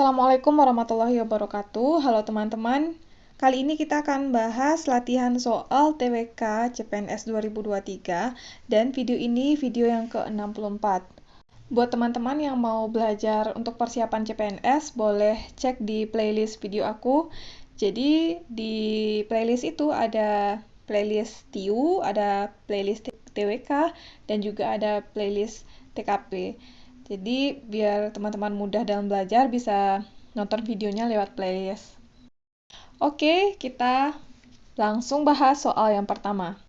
Assalamualaikum warahmatullahi wabarakatuh. Halo teman-teman. Kali ini kita akan bahas latihan soal TWK CPNS 2023 dan video ini video yang ke-64. Buat teman-teman yang mau belajar untuk persiapan CPNS, boleh cek di playlist video aku. Jadi di playlist itu ada playlist TIU, ada playlist TWK, dan juga ada playlist TKP. Jadi biar teman-teman mudah dalam belajar bisa nonton videonya lewat playlist. Oke, kita langsung bahas soal yang pertama.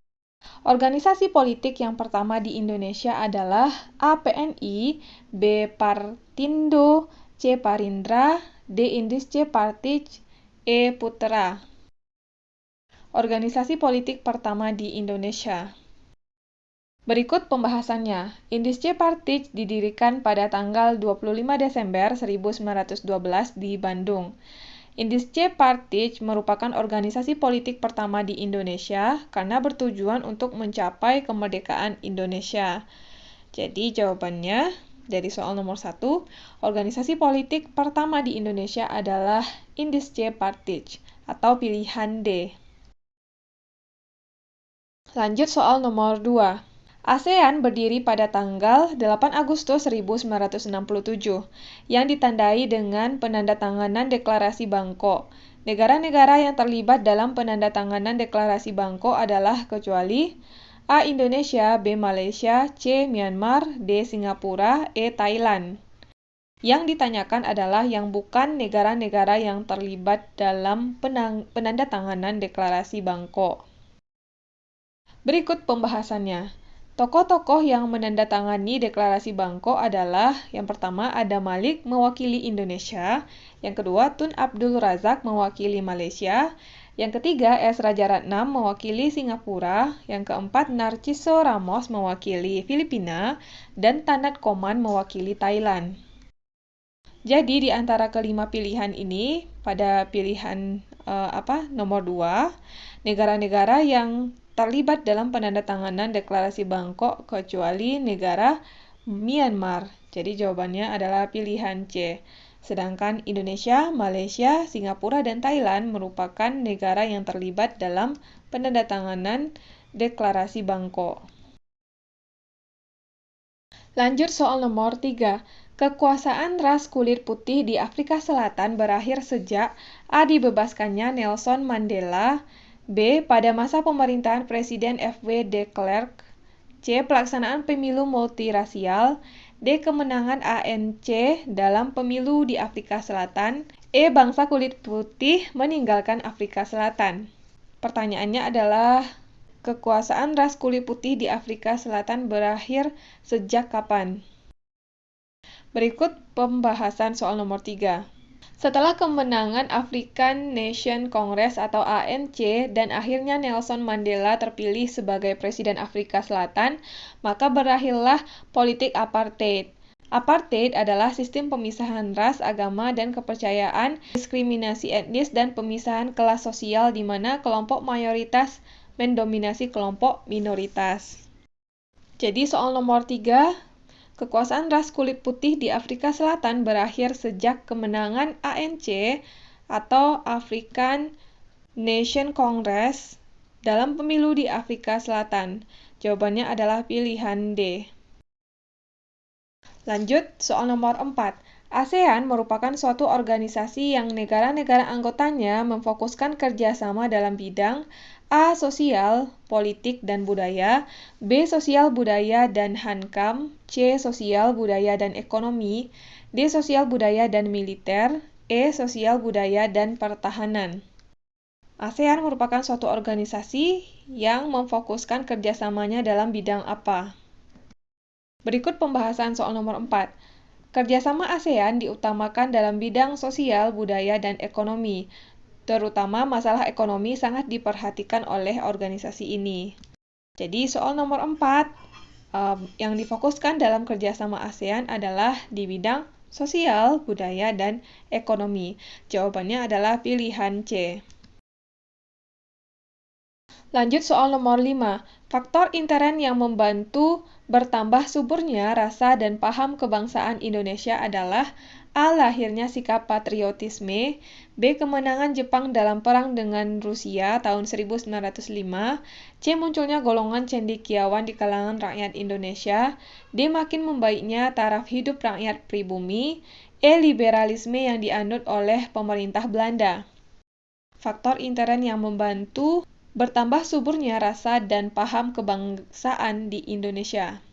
Organisasi politik yang pertama di Indonesia adalah A. PNI, B. Partindo, C. Parindra, D. Indische Partij, E. Putera. Organisasi politik pertama di Indonesia. Berikut pembahasannya. Indische Partij didirikan pada tanggal 25 Desember 1912 di Bandung. Indische Partij merupakan organisasi politik pertama di Indonesia karena bertujuan untuk mencapai kemerdekaan Indonesia. Jadi jawabannya dari soal nomor 1, organisasi politik pertama di Indonesia adalah Indische Partij atau pilihan D. Lanjut soal nomor 2. ASEAN berdiri pada tanggal 8 Agustus 1967, yang ditandai dengan penandatanganan Deklarasi Bangkok. Negara-negara yang terlibat dalam penandatanganan Deklarasi Bangkok adalah kecuali A. Indonesia, B. Malaysia, C. Myanmar, D. Singapura, E. Thailand. Yang ditanyakan adalah yang bukan negara-negara yang terlibat dalam penandatanganan Deklarasi Bangkok. Berikut pembahasannya. Tokoh-tokoh yang menandatangani Deklarasi Bangkok adalah yang pertama Adam Malik mewakili Indonesia, yang kedua Tun Abdul Razak mewakili Malaysia, yang ketiga S. Rajaratnam mewakili Singapura, yang keempat Narciso Ramos mewakili Filipina, dan Tanat Koman mewakili Thailand. Jadi di antara kelima pilihan ini, pada pilihan nomor 2, negara-negara yang terlibat dalam penandatanganan Deklarasi Bangkok kecuali negara Myanmar. Jadi jawabannya adalah pilihan C. Sedangkan Indonesia, Malaysia, Singapura, dan Thailand merupakan negara yang terlibat dalam penandatanganan Deklarasi Bangkok. Lanjut soal nomor 3. Kekuasaan ras kulit putih di Afrika Selatan berakhir sejak A. Dibebaskannya Nelson Mandela, B. Pada masa pemerintahan Presiden F.W. de Klerk, C. Pelaksanaan pemilu multirasial, D. Kemenangan ANC dalam pemilu di Afrika Selatan, E. Bangsa kulit putih meninggalkan Afrika Selatan. Pertanyaannya adalah kekuasaan ras kulit putih di Afrika Selatan berakhir sejak kapan? Berikut pembahasan soal nomor 3. Setelah kemenangan African Nation Congress atau ANC dan akhirnya Nelson Mandela terpilih sebagai Presiden Afrika Selatan, maka berakhirlah politik apartheid. Apartheid adalah sistem pemisahan ras, agama, dan kepercayaan, diskriminasi etnis, dan pemisahan kelas sosial di mana kelompok mayoritas mendominasi kelompok minoritas. Jadi soal nomor 3, kekuasaan ras kulit putih di Afrika Selatan berakhir sejak kemenangan ANC atau African Nation Congress dalam pemilu di Afrika Selatan. Jawabannya adalah pilihan D. Lanjut, soal nomor 4. ASEAN merupakan suatu organisasi yang negara-negara anggotanya memfokuskan kerjasama dalam bidang A. Sosial, politik, dan budaya, B. Sosial, budaya, dan hankam, C. Sosial, budaya, dan ekonomi, D. Sosial, budaya, dan militer, E. Sosial, budaya, dan pertahanan. ASEAN merupakan suatu organisasi yang memfokuskan kerjasamanya dalam bidang apa? Berikut pembahasan soal nomor 4. Kerjasama ASEAN diutamakan dalam bidang sosial, budaya, dan ekonomi. Terutama masalah ekonomi sangat diperhatikan oleh organisasi ini. Jadi soal nomor 4, yang difokuskan dalam kerjasama ASEAN adalah di bidang sosial, budaya, dan ekonomi. Jawabannya adalah pilihan C. Lanjut soal nomor 5. Faktor intern yang membantu bertambah suburnya rasa dan paham kebangsaan Indonesia adalah A. Lahirnya sikap patriotisme, B. Kemenangan Jepang dalam perang dengan Rusia tahun 1905, C. Munculnya golongan cendekiawan di kalangan rakyat Indonesia, D. Makin membaiknya taraf hidup rakyat pribumi, E. Liberalisme yang dianut oleh pemerintah Belanda. Faktor intern yang membantu bertambah suburnya rasa dan paham kebangsaan di Indonesia.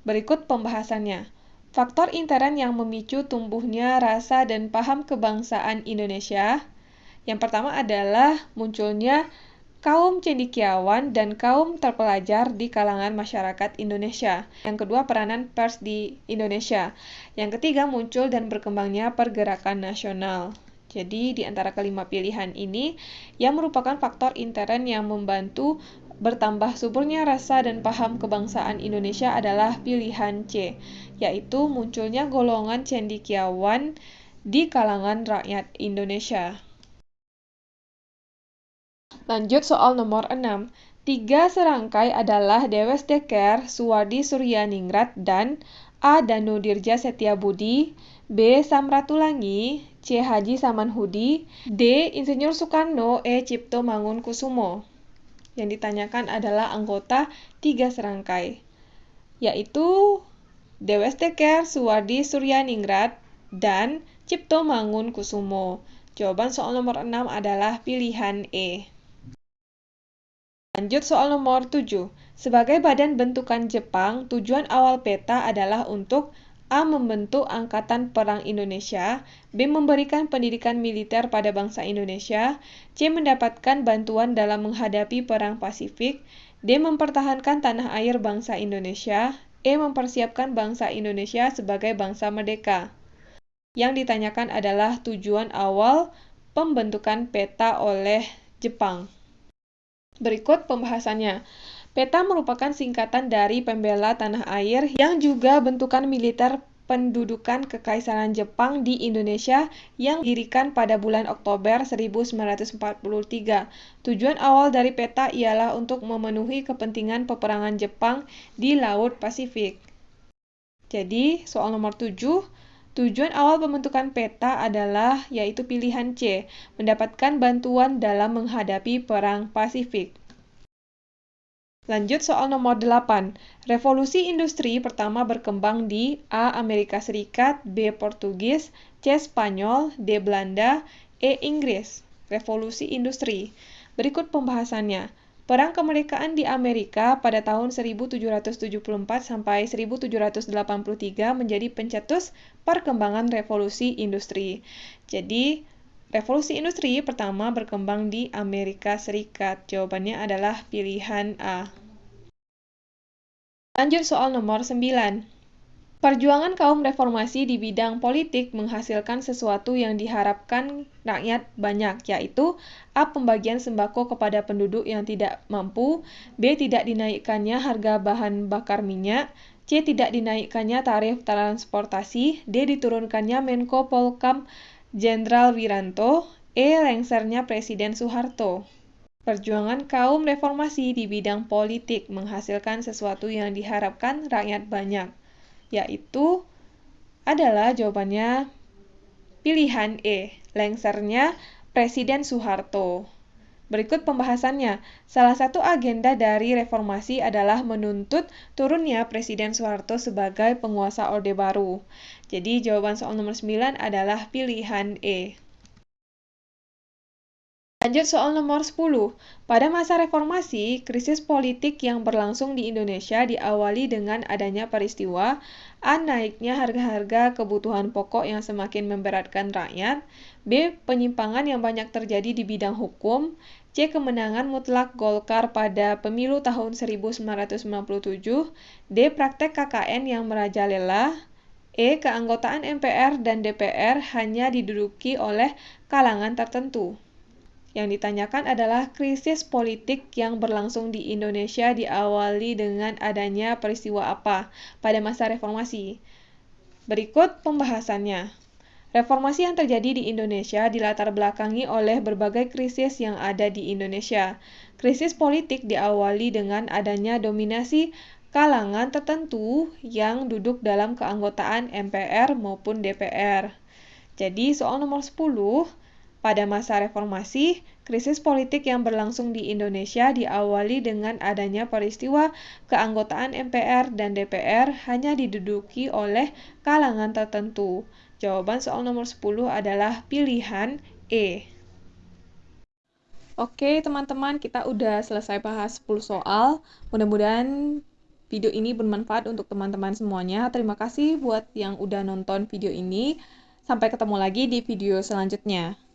Berikut pembahasannya. Faktor intern yang memicu tumbuhnya rasa dan paham kebangsaan Indonesia. Yang pertama adalah munculnya kaum cendekiawan dan kaum terpelajar di kalangan masyarakat Indonesia. Yang kedua, peranan pers di Indonesia. Yang ketiga, muncul dan berkembangnya pergerakan nasional. Jadi, di antara kelima pilihan ini, yang merupakan faktor intern yang membantu bertambah suburnya rasa dan paham kebangsaan Indonesia adalah pilihan C, yaitu munculnya golongan cendekiawan di kalangan rakyat Indonesia. Lanjut soal nomor 6. 3 serangkai adalah Dewes Dekker, Suwardi Suryaningrat, dan A. Danudirja Setiabudi, B. Samratulangi, C. Haji Samanhudi, D. Insinyur Soekarno, E. Cipto Mangunkusumo. Yang ditanyakan adalah anggota 3 serangkai, yaitu Dewes Dekker, Suwardi Suryaningrat, dan Cipto Mangunkusumo. Jawaban soal nomor 6 adalah pilihan E. Lanjut soal nomor 7. Sebagai badan bentukan Jepang, tujuan awal peta adalah untuk A. Membentuk Angkatan Perang Indonesia, B. Memberikan pendidikan militer pada bangsa Indonesia, C. Mendapatkan bantuan dalam menghadapi Perang Pasifik, D. Mempertahankan tanah air bangsa Indonesia, E. Mempersiapkan bangsa Indonesia sebagai bangsa merdeka. Yang ditanyakan adalah tujuan awal pembentukan peta oleh Jepang. Berikut pembahasannya. Peta merupakan singkatan dari Pembela Tanah Air yang juga bentukan militer pendudukan Kekaisaran Jepang di Indonesia yang didirikan pada bulan Oktober 1943. Tujuan awal dari peta ialah untuk memenuhi kepentingan peperangan Jepang di Laut Pasifik. Jadi, soal nomor 7, tujuan awal pembentukan peta adalah yaitu pilihan C, mendapatkan bantuan dalam menghadapi Perang Pasifik. Lanjut soal nomor 8. Revolusi industri pertama berkembang di A. Amerika Serikat, B. Portugis, C. Spanyol, D. Belanda, E. Inggris. Revolusi industri. Berikut pembahasannya. Perang kemerdekaan di Amerika pada tahun 1774 sampai 1783 menjadi pencetus perkembangan revolusi industri. Jadi, revolusi industri pertama berkembang di Amerika Serikat. Jawabannya adalah pilihan A. Lanjut soal nomor 9. Perjuangan kaum reformasi di bidang politik menghasilkan sesuatu yang diharapkan rakyat banyak, yaitu A. Pembagian sembako kepada penduduk yang tidak mampu, B. Tidak dinaikkannya harga bahan bakar minyak, C. Tidak dinaikkannya tarif transportasi, D. Diturunkannya Menko Polhukam Jenderal Wiranto, E. Lengsernya Presiden Soeharto. Perjuangan kaum reformasi di bidang politik menghasilkan sesuatu yang diharapkan rakyat banyak, yaitu adalah jawabannya pilihan E, lengsernya Presiden Soeharto. Berikut pembahasannya. Salah satu agenda dari reformasi adalah menuntut turunnya Presiden Soeharto sebagai penguasa Orde Baru. Jadi jawaban soal nomor 9 adalah pilihan E. Lanjut soal nomor 10. Pada masa reformasi, krisis politik yang berlangsung di Indonesia diawali dengan adanya peristiwa A. Naiknya harga-harga kebutuhan pokok yang semakin memberatkan rakyat, B. Penyimpangan yang banyak terjadi di bidang hukum, C. Kemenangan mutlak Golkar pada pemilu tahun 1997, D. Praktek KKN yang merajalela, E. Keanggotaan MPR dan DPR hanya diduduki oleh kalangan tertentu. Yang ditanyakan adalah krisis politik yang berlangsung di Indonesia diawali dengan adanya peristiwa apa pada masa reformasi. Berikut pembahasannya. Reformasi yang terjadi di Indonesia dilatar belakangi oleh berbagai krisis yang ada di Indonesia. Krisis politik diawali dengan adanya dominasi kalangan tertentu yang duduk dalam keanggotaan MPR maupun DPR. Jadi soal nomor 10, pada masa reformasi, krisis politik yang berlangsung di Indonesia diawali dengan adanya peristiwa keanggotaan MPR dan DPR hanya diduduki oleh kalangan tertentu. Jawaban soal nomor 10 adalah pilihan E. Oke, teman-teman, kita udah selesai bahas 10 soal. Mudah-mudahan video ini bermanfaat untuk teman-teman semuanya. Terima kasih buat yang udah nonton video ini. Sampai ketemu lagi di video selanjutnya.